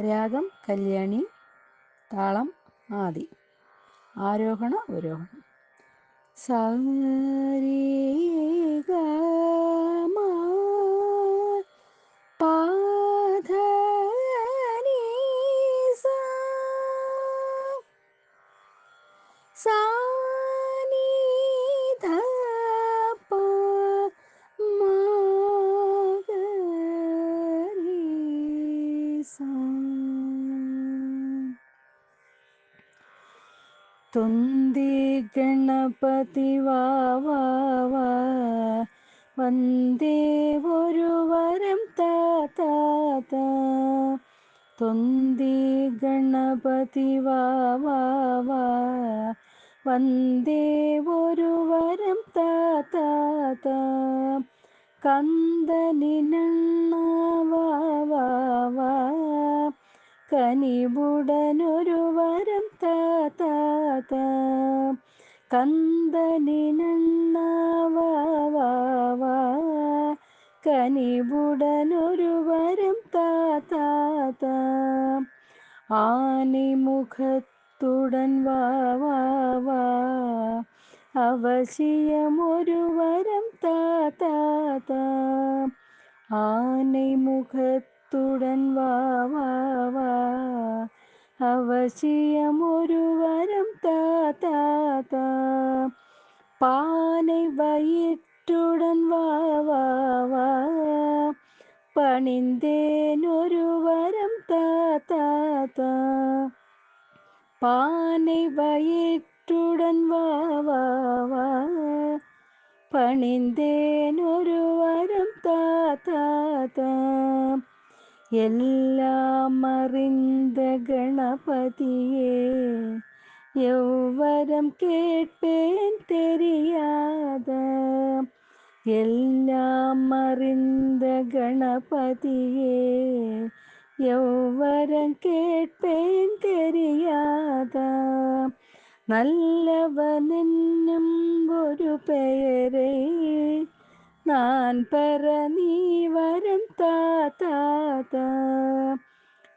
രാഗം കല്യാണി, താളം ആദി, ആരോഹണ അവരോഹണം. സാരി ഗ മ പ ധ നി സ സാ നി ധ പ മ ഗ രി സ. തുന്തി ഗണപതി വാ വന്ദേ ഒരു വരം താ. തുന്തി ഗണപതി വാ വന്ദേ ഒരു വരം താ. കന്ദനിനണ്ണ വാ കനിവുടനൊരു വരം താ. കന്ദനിനണ്ണ വാ കനിവുടനൊരു വരം താ. ആനിമുഖത്തുടൻ വാ അവശിയമൊരു വരം താ. ആനൈമുഖത്തുടൻ വാ അവശിയമൊരു വരം താ. പാனை വயிற்றுടൻ വാ പണിന്തേനൊരു വരം താ. പാனை വയിറ്റുടൻ വാ പണിന്തേനൊരു വരം താ. എല്ലാം അറിந்த ഗണപതിയെ യൗവരം കേட்பேன் தெரியாத. എല്ലാം അറിந்த ഗണപതിയെ യൗവരം കേட்பேன் தெரியாத. நல்லவனென்னும் ஒரு பெயரை நான் பெற நீ வரம் தாத்தா.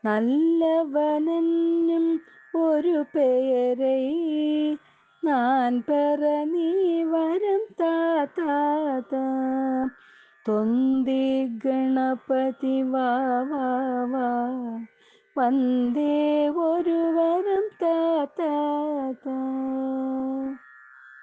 நல்லவனென்னும் ஒரு பெயரை நான் பெற நீ வரம் தாத்தா. தொந்தி ഗണപതി വാ വന്ദേ ഒരു വരം താ.